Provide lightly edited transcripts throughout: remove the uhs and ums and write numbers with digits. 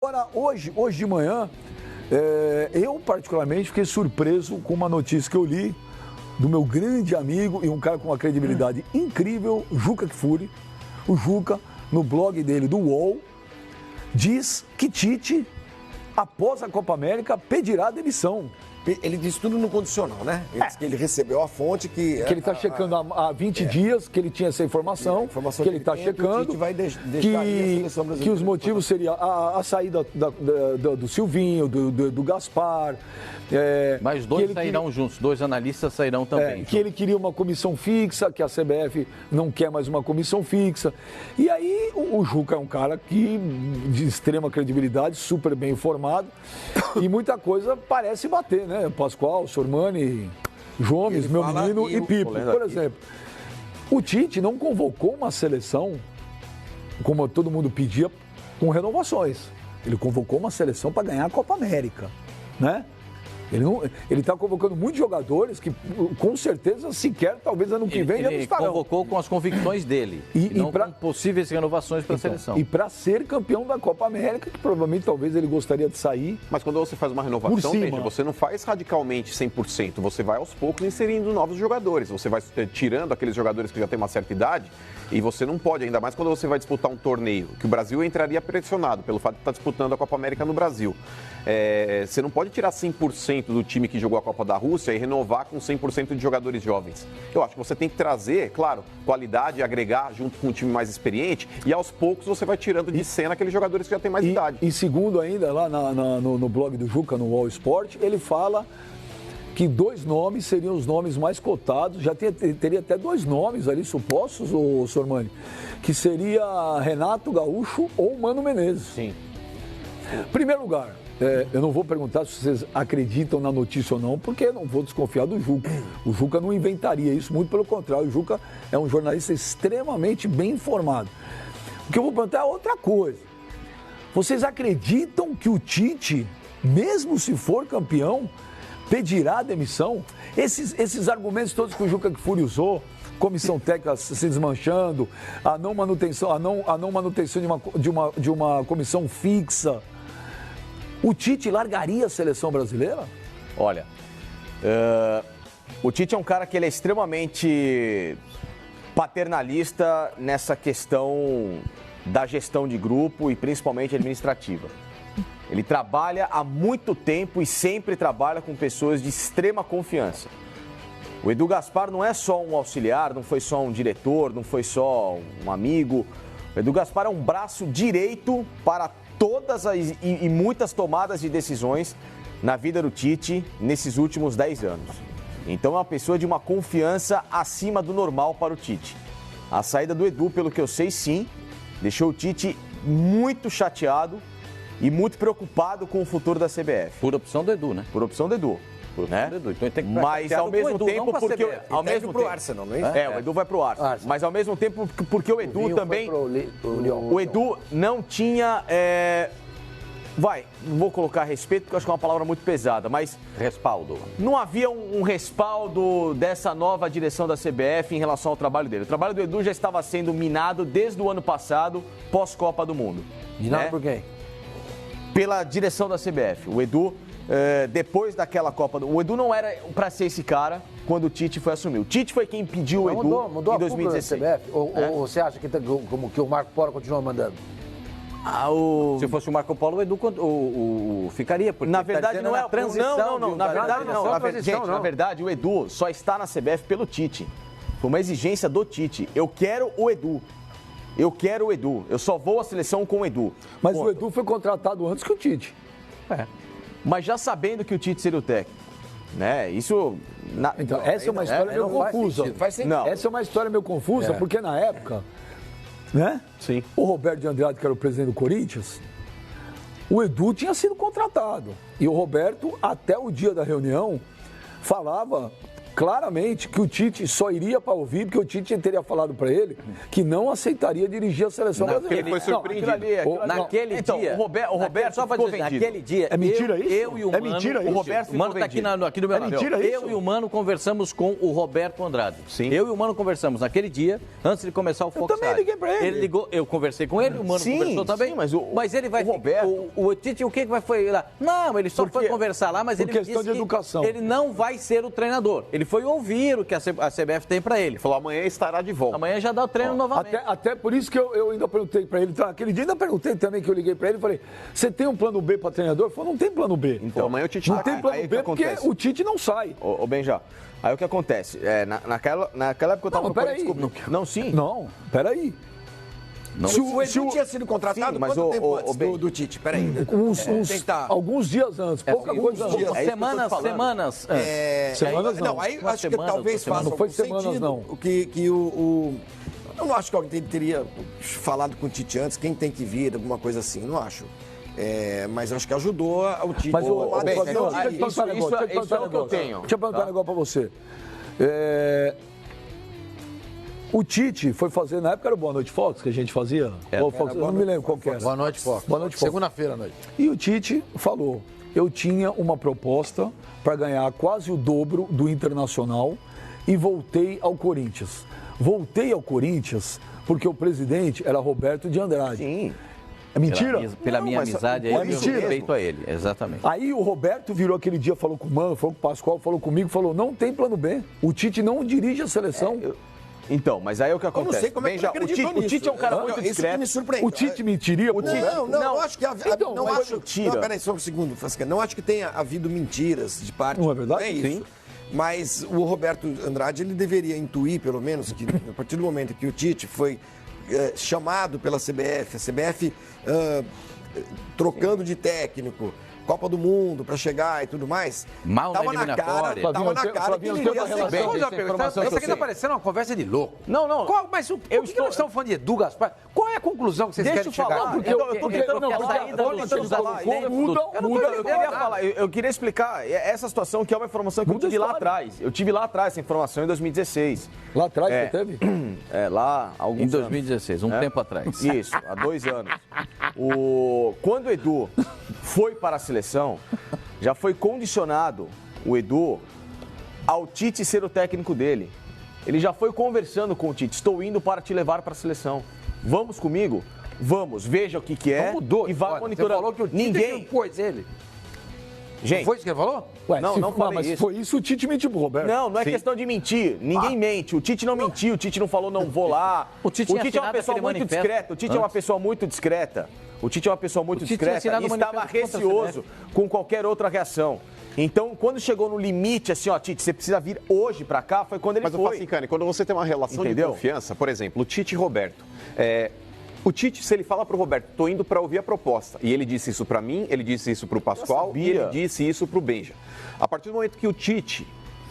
Agora, hoje de manhã, eu particularmente fiquei surpreso com uma notícia que eu li do meu grande amigo e um cara com uma credibilidade incrível, Juca Kfouri. O Juca, no blog dele do UOL, diz que Tite, após a Copa América, pedirá demissão. Ele disse tudo no condicional, né? Ele disse que ele recebeu a fonte que ele está checando há 20 dias, que ele tinha essa informação que ele está checando, que os motivos seriam a saída do Silvinho, do Gaspar. Mas dois sairão juntos, dois analistas sairão também. Que ele queria uma comissão fixa, que a CBF não quer mais uma comissão fixa. E aí o Juca é um cara de extrema credibilidade, super bem informado, e muita coisa parece bater, né? Pascoal, Sormani, Gomes, meu menino e Pipo. Por exemplo, o Tite não convocou uma seleção, como todo mundo pedia, com renovações. Ele convocou uma seleção para ganhar a Copa América, né? Ele está convocando muitos jogadores que, com certeza, sequer, talvez ano que vem, já não estarão. Ele convocou com as convicções dele, e não com possíveis renovações para a seleção. E para ser campeão da Copa América, que provavelmente, talvez, ele gostaria de sair. Mas quando você faz uma renovação, você não faz radicalmente 100%. Você vai, aos poucos, inserindo novos jogadores. Você vai tirando aqueles jogadores que já têm uma certa idade. E você não pode, ainda mais quando você vai disputar um torneio, que o Brasil entraria pressionado pelo fato de estar disputando a Copa América no Brasil. Você não pode tirar 100% do time que jogou a Copa da Rússia e renovar com 100% de jogadores jovens. Eu acho que você tem que trazer, claro, qualidade, agregar junto com um time mais experiente e aos poucos você vai tirando de cena aqueles jogadores que já têm mais idade. E segundo ainda, lá no blog do Juca, no All Sport, ele fala que 2 nomes seriam os nomes mais cotados, já teria até 2 nomes ali supostos, o Sormani, que seria Renato Gaúcho ou Mano Menezes. Sim. Em primeiro lugar, eu não vou perguntar se vocês acreditam na notícia ou não, porque eu não vou desconfiar do Juca. O Juca não inventaria isso, muito pelo contrário. O Juca é um jornalista extremamente bem informado. O que eu vou perguntar é outra coisa. Vocês acreditam que o Tite, mesmo se for campeão, pedirá a demissão? Esses argumentos todos que o Juca Kfouri usou, comissão técnica se desmanchando, a não manutenção de uma comissão fixa, o Tite largaria a seleção brasileira? Olha, o Tite é um cara que ele é extremamente paternalista nessa questão da gestão de grupo e principalmente administrativa. Ele trabalha há muito tempo e sempre trabalha com pessoas de extrema confiança. O Edu Gaspar não é só um auxiliar, não foi só um diretor, não foi só um amigo. O Edu Gaspar é um braço direito para todas e muitas tomadas de decisões na vida do Tite nesses últimos 10 anos. Então é uma pessoa de uma confiança acima do normal para o Tite. A saída do Edu, pelo que eu sei, sim, deixou o Tite muito chateado e muito preocupado com o futuro da CBF. Por opção do Edu, né? Por opção do Edu. Né? Então tem que mas ao mesmo tempo, porque ao mesmo tempo, Arsenal, não é isso? O Edu vai pro Arsenal. Mas ao mesmo tempo, porque o Edu também. O Edu não tinha. Não vou colocar respeito, porque eu acho que é uma palavra muito pesada, mas. Respaldo. Não havia um respaldo dessa nova direção da CBF em relação ao trabalho dele. O trabalho do Edu já estava sendo minado desde o ano passado, pós-Copa do Mundo. Minado por quem? Pela direção da CBF. O Edu. Depois daquela Copa o Edu não era para ser esse cara quando o Tite foi assumir. O Tite foi quem pediu o Edu mudou em 2016. A CBF? Ou você acha que o Marco Polo continua mandando? Se fosse o Marco Polo, o Edu ficaria. Porque na verdade não é transição. Não. Na verdade não. Na verdade o Edu só está na CBF pelo Tite. Foi uma exigência do Tite. Eu quero o Edu. Eu só vou à seleção com o Edu. Mas o Edu foi contratado antes que o Tite. Mas já sabendo que o Tite seria o técnico, né? Isso... Então, essa é uma história meio confusa. Essa é uma história meio confusa, porque na época, né? Sim. O Roberto de Andrade, que era o presidente do Corinthians, o Edu tinha sido contratado. E o Roberto, até o dia da reunião, falava claramente que o Tite só iria para ouvir, porque o Tite teria falado para ele que não aceitaria dirigir a seleção brasileira. Ele foi surpreendido. Naquele dia... O Roberto só para dizer, naquele dia... É mentira isso? Eu e o Mano... É mentira isso? O Roberto o Mano está aqui do meu lado. Mentira isso? Eu e o Mano conversamos com o Roberto Andrade. Sim. Eu e o Mano conversamos naquele dia, antes de começar o Fox também liguei para ele. Ele ligou, eu conversei com ele, o Mano conversou também. Sim, mas ele vai... O Roberto... O Tite, o que vai foi lá? Não, ele só foi conversar lá, mas por ele questão disse de educação. ele não vai ser o treinador. Ele foi ouvir o que a CBF tem para ele. Ele falou, amanhã estará de volta. Amanhã já dá o treino novamente. Até por isso que eu ainda perguntei para ele, aquele dia ainda perguntei também, que eu liguei para ele e falei, você tem um plano B para treinador? Ele falou, não tem plano B. Então amanhã o Tite não tem plano B porque acontece? o Tite não sai. Ô Benja, aí o que acontece? Naquela época eu tava peraí. Não, sim. Não, peraí. Se o Edu tinha sido contratado, sim, mas quanto tempo antes do Tite? Peraí. Alguns dias antes, pouca coisa antes. Semanas. Semanas não. Não, aí acho que talvez faça não foi algum semanas, sentido não. Eu não acho que alguém teria falado com o Tite antes, quem tem que vir, alguma coisa assim, não acho. Mas acho que ajudou o Tite. Mas a tomar a decisão de ir. isso é o que eu tenho. Deixa eu perguntar um negócio para você. O Tite foi fazer, na época era o Boa Noite Fox que a gente fazia? Fox, eu não me lembro qual que era. Boa Noite Fox. Boa Noite Fox. Segunda-feira à noite. E o Tite falou, eu tinha uma proposta para ganhar quase o dobro do Internacional e voltei ao Corinthians. Voltei ao Corinthians porque o presidente era Roberto de Andrade. Sim. É mentira? Pela minha amizade, eu respeito a ele, exatamente. Aí o Roberto virou aquele dia, falou com o Mano, falou com o Pascoal, falou comigo, falou, não tem plano B. O Tite não dirige a seleção. Então, mas aí é o que acontece. Eu não sei como é que o Tite é um cara muito Isso que discreto. me surpreende. O Tite mentiria? Não, acho que não acho. mentira. Não, peraí, só um segundo, Fasca. Não acho que tenha havido mentiras de parte. Não é verdade? É isso. Sim. Mas o Roberto Andrade, ele deveria intuir, pelo menos, que a partir do momento que o Tite foi chamado pela CBF, a CBF trocando de técnico, Copa do Mundo para chegar e tudo mais. Mal na tava na eliminatória. cara que ele iria ser Isso aqui tá parecendo uma conversa de louco. Não. Mas por que nós estamos falando de Edu Gaspar? Qual é a conclusão que vocês querem chegar? Eu queria explicar essa situação que é uma informação que eu tive lá atrás. Eu tive lá atrás essa informação em 2016. Lá atrás você teve? Lá alguns Em 2016, um tempo atrás. Isso, há 2 anos. Quando o Edu foi para a seleção, já foi condicionado o Edu ao Tite ser o técnico dele. Ele já foi conversando com o Tite. Estou indo para te levar para a seleção. Vamos comigo? Vamos, veja o que é. Então mudou. E vá monitorando. Você falou que o Tite Ninguém impôs ele. Gente, Não foi isso que ele falou? Ué, não falei mas isso. foi isso, o Tite mentiu pro Roberto. Não é questão de mentir. Ninguém mente. O Tite não mentiu. O Tite não falou não vou lá. O Tite é uma pessoa muito discreta. O Tite é uma pessoa muito discreta. O Tite é uma pessoa muito discreta e estava receoso com qualquer outra reação. Então, quando chegou no limite, assim, ó, Tite, você precisa vir hoje pra cá, foi quando ele foi. Mas, Facincani, quando você tem uma relação de confiança, por exemplo, o Tite e Roberto, o Tite, se ele fala pro Roberto, tô indo para ouvir a proposta, e ele disse isso para mim, ele disse isso pro Pascoal e ele disse isso pro Benja. A partir do momento que o Tite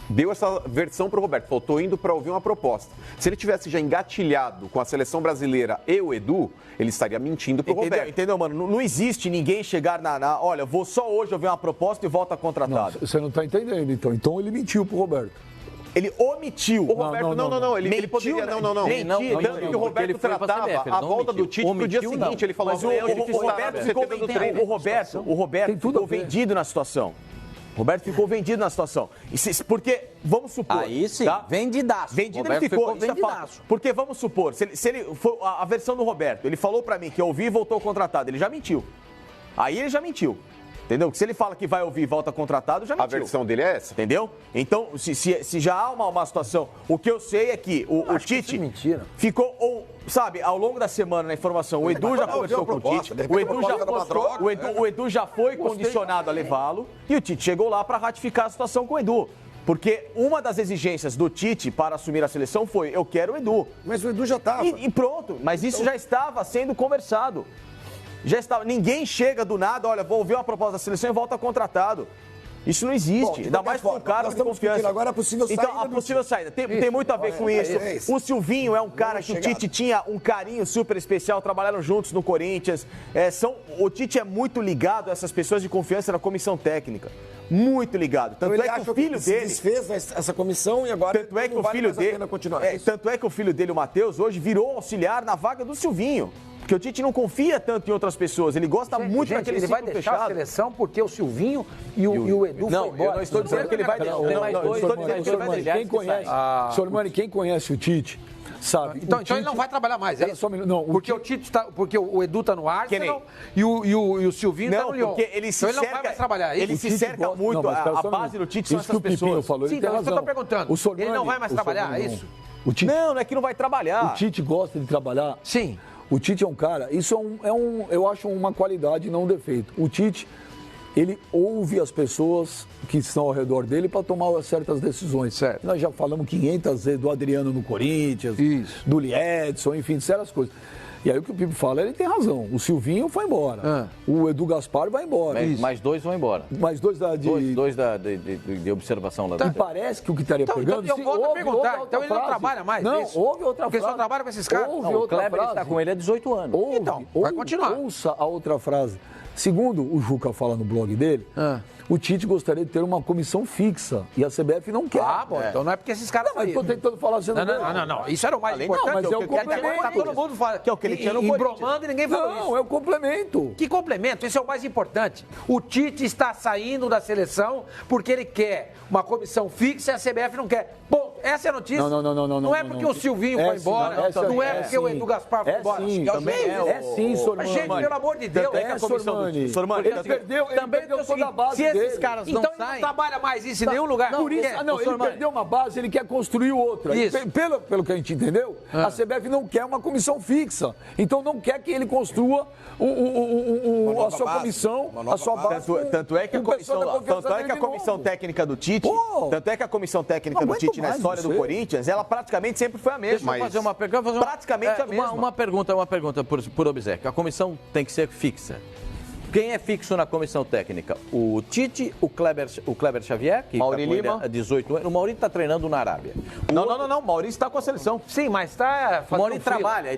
deu essa versão pro Roberto, falou, tô indo para ouvir uma proposta. Se ele tivesse já engatilhado com a seleção brasileira e o Edu, ele estaria mentindo pro Roberto. Entendeu, mano? Não existe ninguém chegar olha, vou só hoje ouvir uma proposta e volta contratado. Você não tá entendendo, então. Então ele mentiu pro Roberto. Ele omitiu. O Roberto, não. Ele poderia, não. Tanto que o Roberto tratava a volta do Tite pro dia seguinte. Ele falou, o Roberto ficou vendido na situação. Roberto ficou vendido na situação. Porque, vamos supor... Aí sim, tá? vendidaço. Vendido Roberto ele ficou vendidaço. Porque, vamos supor, se ele for a versão do Roberto, ele falou pra mim que eu ouvi e voltou contratado, ele já mentiu. Aí ele já mentiu. Entendeu? Se ele fala que vai ouvir e volta contratado, já mentiu. A versão dele é essa. Entendeu? Então, se já há uma situação, o que eu sei é que o Tite ficou, sabe, ao longo da semana na informação, o Edu já conversou com o Tite, o Edu já foi condicionado a levá-lo e o Tite chegou lá para ratificar a situação com o Edu. Porque uma das exigências do Tite para assumir a seleção foi, eu quero o Edu. Mas o Edu já estava. E pronto, mas isso já estava sendo conversado. Já estava. Ninguém chega do nada, olha, vou ouvir uma proposta da seleção e volta contratado. Isso não existe. Ainda mais com um cargo de confiança. Agora a possível saída. Então, a possível saída. Tem muito a ver com isso. O Silvinho é um cara que o Tite tinha um carinho super especial, trabalharam juntos no Corinthians. O Tite é muito ligado a essas pessoas de confiança na comissão técnica. Muito ligado. Tanto é que o filho dele desfez essa comissão e agora tanto é que o filho dele, tanto é que o filho dele, o Matheus, hoje virou auxiliar na vaga do Silvinho. Porque o Tite não confia tanto em outras pessoas, ele gosta muito daquele ciclo fechado. Ele vai deixar a seleção porque o Silvinho e o Edu não, eu não estou dizendo que ele vai deixar. Tem mais dois, estou dizendo que ele vai deixar. Sormani, quem conhece o Tite sabe. Então ele não vai trabalhar mais, é isso? Não, porque o Tite tá, porque o Edu tá no Arsenal e o Silvinho tá no Lyon. Porque ele se então ele não vai mais trabalhar. Ele se cerca muito, a base do Tite são essas pessoas. Sim, então eu estou perguntando. Ele não vai mais trabalhar, é isso? Não é que não vai trabalhar. O Tite gosta de trabalhar? Sim. O Tite é um cara, isso eu acho uma qualidade, não um defeito. O Tite, ele ouve as pessoas que estão ao redor dele para tomar certas decisões. Certo. Nós já falamos 500 vezes do Adriano no Corinthians, do Liedson, enfim, certas coisas. E aí o que o Pipo fala, ele tem razão. O Silvinho foi embora. O Edu Gaspar vai embora. Mais dois vão embora. Mais dois de observação lá. E parece que o que estaria pegando... Então eu volto a perguntar. Então ele não trabalha mais, não, isso? Houve outra Porque frase. só trabalha com esses caras. O Kleber está com ele há 18 anos. Então, vai continuar. Ouça a outra frase. Segundo o Juca fala no blog dele, o Tite gostaria de ter uma comissão fixa e a CBF não quer. Bom, então não é porque esses caras... Mas estou tentando falar assim... Não, isso era o mais importante. Mas é o complemento. Tá todo mundo falando. Que é o que ele tinha no Corinthians. Embromando e ninguém falou isso. Não, é o complemento. Que complemento? Esse é o mais importante. O Tite está saindo da seleção porque ele quer uma comissão fixa e a CBF não quer. Bom, essa é a notícia. Não. Não é porque o Silvinho foi embora, não é porque o Edu Gaspar foi embora. É sim, Sormani. Gente, pelo amor de Deus. Sormani, ele perdeu toda a base dele. Se esses caras não saem... Então ele não trabalha mais isso em nenhum lugar. Por isso, ele perdeu uma base, ele quer construir outra. Isso. Pelo que a gente entendeu, a CBF não quer uma comissão fixa. Então não quer que ele construa a sua comissão, a sua base. Tanto é que a comissão técnica do Tite, na história do Corinthians, ela praticamente sempre foi a mesma. Deixa eu fazer uma pergunta. Praticamente a mesma. Uma pergunta por obséquio. A comissão tem que ser fixa. Quem é fixo na comissão técnica? O Tite, o Kleber Xavier, que Mauri Lima, há 18 anos. O Maurício está treinando na Arábia. Não. O Maurício está com a seleção. Sim, mas está fazendo. O Maurício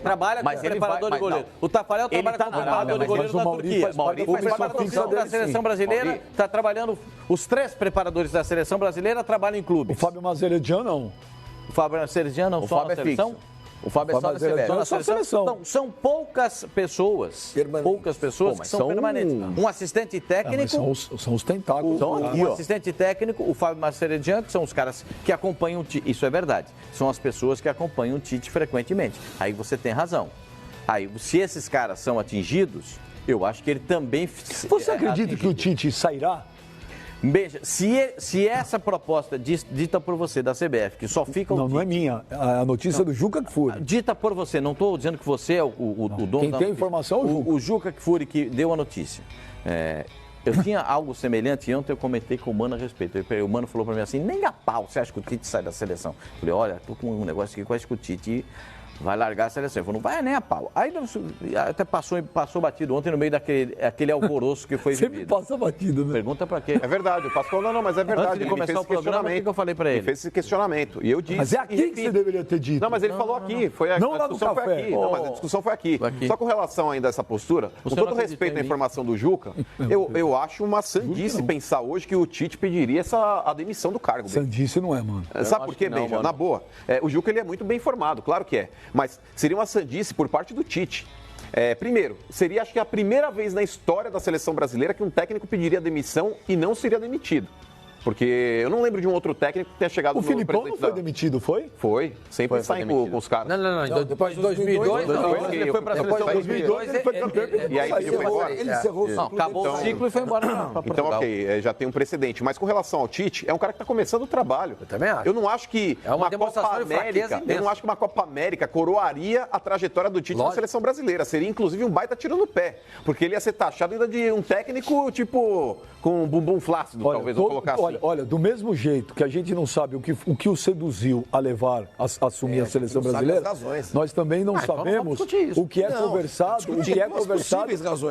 trabalha com preparador de goleiro. O Tafarel trabalha com preparador de goleiro na Turquia. O preparador da seleção brasileira está trabalhando. Os 3 preparadores da seleção brasileira trabalham em clubes. O Fábio Mazeredian não. O Fábio Mazeredian não só na seleção? O Fábio é só na seleção. Não, são poucas pessoas. Poucas pessoas que são permanentes. Um assistente técnico. São os tentáculos. Um assistente técnico, o Fábio Mazeredian, que são os caras que acompanham o Tite. Isso é verdade. São as pessoas que acompanham o Tite frequentemente. Aí você tem razão. Aí, se esses caras são atingidos, eu acho que ele também. Você acredita que o Tite sairá? Veja, se essa proposta dita por você da CBF, que só fica o Não, Tite, não é minha. A notícia do Juca Kfouri. Dita por você, não estou dizendo que você é o dono Quem da tem notícia. informação é o Juca. O Juca Kfouri que deu a notícia. Eu tinha algo semelhante e ontem eu comentei com o Mano a respeito. O Mano falou para mim assim, nem a pau você acha que o Tite sai da seleção? Eu falei, olha, estou com um negócio aqui que eu acho que o Tite vai largar a seleção. Ele falou, não vai nem a pau. Aí até passou batido ontem no meio daquele alvoroço que foi Sempre vivido. passa batido, né? Pergunta pra quê? É verdade, o Pascoal não, mas é verdade. Antes de começar o programa, o que eu falei pra ele? Ele fez esse questionamento. E eu disse. Mas é aqui que você deveria ter dito. Não, mas ele falou aqui. Foi a discussão foi aqui. Não, mas a discussão foi aqui. Só com relação ainda a essa postura, com todo respeito à informação do Juca, eu acho uma sandice pensar hoje que o Tite pediria a demissão do cargo. Sandice não é, mano. Sabe por quê, Benja? Na boa. O Juca ele é muito bem informado, claro que é. Mas seria uma sandice por parte do Tite. Primeiro, seria acho que a primeira vez na história da seleção brasileira que um técnico pediria demissão e não seria demitido. Porque eu não lembro de um outro técnico que tenha chegado no presidente. O Filipão não foi demitido, foi? Foi. Sempre saem com os caras. Não. Depois de 2002, ele foi para a seleção. Em 2002 ele foi campeão. E aí ele foi embora. Ele encerrou o Acabou o ciclo e foi embora para Portugal. Então, ok, já tem um precedente. Mas com relação ao Tite, é um cara que está começando o trabalho. Eu também acho. Eu não acho que uma demonstração de fraqueza imensa. Eu não acho que uma Copa América coroaria a trajetória do Tite na seleção brasileira. Seria, inclusive, um baita tiro no pé. Porque ele ia ser taxado ainda de um técnico, tipo, com um bumbum flácido, talvez, vou colocar assim. Olha, do mesmo jeito que a gente não sabe o que o seduziu a levar a assumir a seleção brasileira, nós também não sabemos o que é conversado,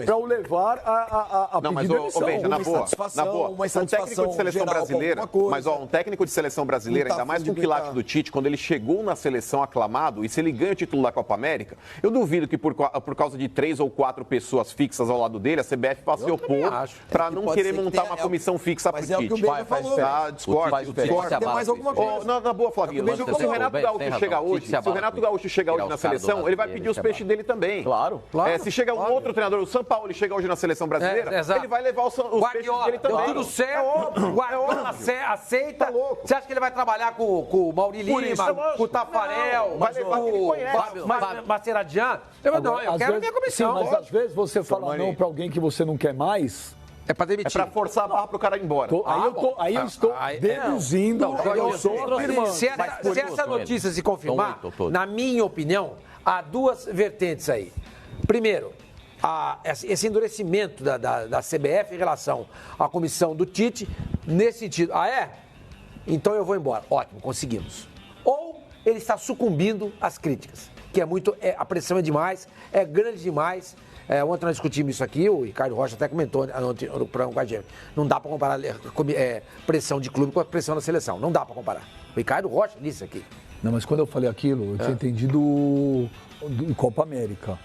para o levar a pedir demissão. Na boa, um técnico de seleção brasileira, mas um técnico de seleção brasileira, ainda mais com o quilate do Tite, quando ele chegou na seleção aclamado, e se ele ganha o título da Copa América, eu duvido que por causa de 3 ou 4 pessoas fixas ao lado dele, a CBF vai se opor para não querer montar uma comissão fixa para o Tite. É o que o Bento falou. Discordo. Tem mais alguma coisa. Na boa, Flavinho, se o Renato Gaúcho chega hoje, na seleção, ele vai pedir os peixes dele também. Claro. Se chega um outro treinador, o São Paulo, chega hoje na seleção brasileira, ele vai levar os peixes dele também. Tudo certo, o Guardiola aceita. Você acha que ele vai trabalhar com o Mauri Lima, com o Tafarel, com o Maceradian? Eu quero a minha comissão. Sim, mas às vezes você fala não para alguém que você não quer mais. É para demitir. É para forçar a barra para o cara ir embora. Aí eu estou deduzindo, eu sou afirmando. Se essa notícia se confirmar, na minha opinião, há duas vertentes aí. Primeiro, esse endurecimento da CBF em relação à comissão do Tite, nesse sentido. Então eu vou embora. Ótimo, conseguimos. Ou ele está sucumbindo às críticas, que a pressão é demais, é grande demais. Ontem nós discutimos isso aqui, o Ricardo Rocha até comentou no programa com a gente. Não dá para comparar pressão de clube com a pressão da seleção. Não dá para comparar. O Ricardo Rocha disse aqui. Não, mas quando eu falei aquilo, eu tinha entendido do Copa América.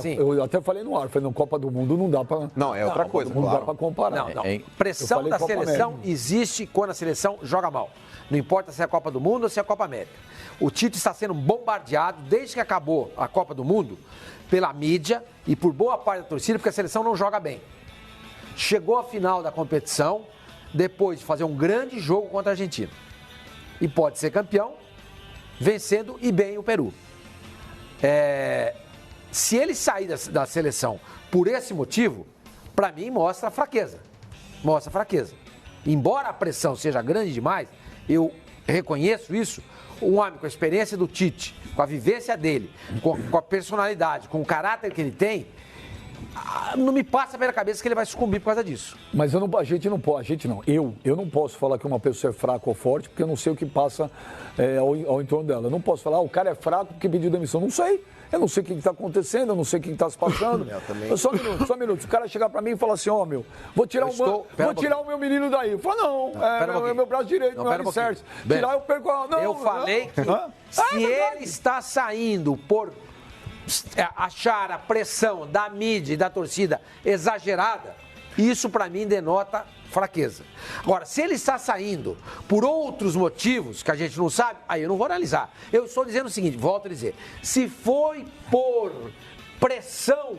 Sim. Eu até falei no ar, falei, no Copa do Mundo não dá para... Não, é outra coisa, não dá para comparar. Não. Pressão da seleção existe quando a seleção joga mal. Não importa se é a Copa do Mundo ou se é a Copa América. O Tite está sendo bombardeado desde que acabou a Copa do Mundo pela mídia e por boa parte da torcida, porque a seleção não joga bem. Chegou à final da competição depois de fazer um grande jogo contra a Argentina. E pode ser campeão, vencendo e bem o Peru. Se ele sair da seleção por esse motivo, para mim mostra fraqueza. Mostra fraqueza. Embora a pressão seja grande demais, eu reconheço isso. Um homem com a experiência do Tite, com a vivência dele, com a personalidade, com o caráter que ele tem, não me passa pela cabeça que ele vai sucumbir por causa disso. Mas eu não posso falar que uma pessoa é fraca ou forte, porque eu não sei o que passa ao entorno dela. Eu não posso falar, o cara é fraco porque pediu demissão. Não sei. Eu não sei o que está acontecendo, eu não sei o que está se passando. Só um minuto. Se o cara chegar para mim e falar assim, vou tirar o meu menino daí. Eu falo, é meu braço direito, não é certo. Tirar, eu perco a... Eu falei que se ele está saindo por achar a pressão da mídia e da torcida exagerada, isso para mim denota fraqueza. Agora, se ele está saindo por outros motivos que a gente não sabe, aí eu não vou analisar. Eu estou dizendo o seguinte, volto a dizer, se foi por pressão,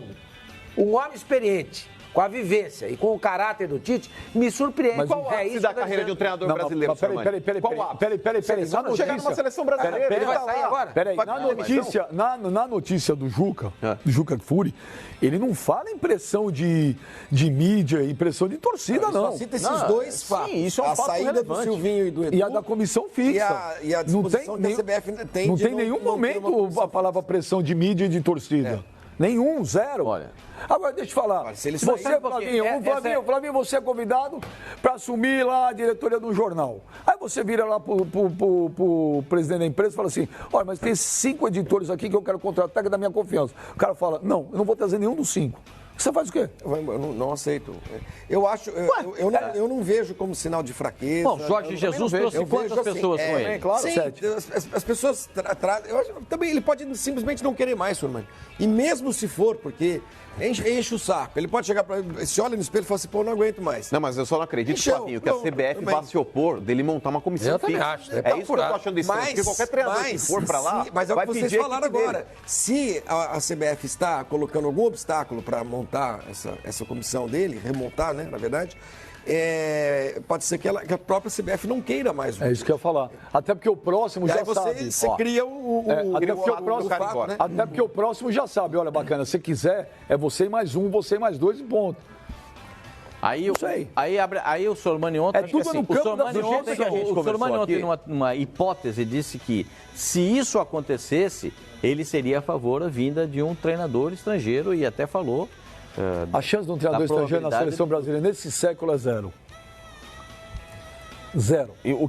um homem experiente, com a vivência e com o caráter do Tite, me surpreende. Mas qual é isso da carreira de um treinador brasileiro? Peraí. Chegar numa seleção brasileira. Ele vai sair agora? Peraí, na notícia do Juca Kfouri, ele não fala em pressão de mídia e pressão de torcida, não. Cita esses dois fatos. Sim, isso é um fato saída relevante. do Silvinho e do Edu. E a da comissão fixa. E a disposição que a CBF tem. Não tem nenhum momento a palavra pressão de mídia e de torcida. Nenhum, zero. Olha. Agora, deixa eu falar. Se ele Flavinho, você é convidado para assumir lá a diretoria do jornal. Aí você vira lá pro presidente da empresa e fala assim, olha, mas tem 5 editores aqui que eu quero contratar, que é da minha confiança. O cara fala, não, eu não vou trazer nenhum dos 5. Você faz o quê? Eu não aceito. Eu acho, eu não vejo como sinal de fraqueza. Bom, Jorge Jesus trouxe quantas pessoas com ele? Claro, sim, 7. As pessoas trazem. Eu acho também ele pode simplesmente não querer mais, Surman. E mesmo se for, porque enche o saco. Ele pode chegar se olha no espelho e fala assim, pô, não aguento mais. Não, mas eu só não acredito, Flavinho, que a CBF vá se opor dele montar uma comissão eu também acho. É isso que eu tô achando estranho, porque qualquer treinador que for pra lá, mas é o que vocês falaram agora. Dele. Se a CBF está colocando algum obstáculo para montar essa comissão dele, remontar, né, na verdade, pode ser que a própria CBF não queira mais. É isso que eu ia falar. Até porque o próximo já sabe. Você cria Até porque o próximo já sabe. Olha, bacana, se quiser, é você e mais um, você e mais 2 e ponto. Aí o Sormani ontem... É tudo no campo da justiça. O Sormani ontem, numa hipótese, disse que se isso acontecesse, ele seria a favor da vinda de um treinador estrangeiro e até falou... A chance de um treinador estrangeiro na seleção brasileira nesse século é 0. Zero. E o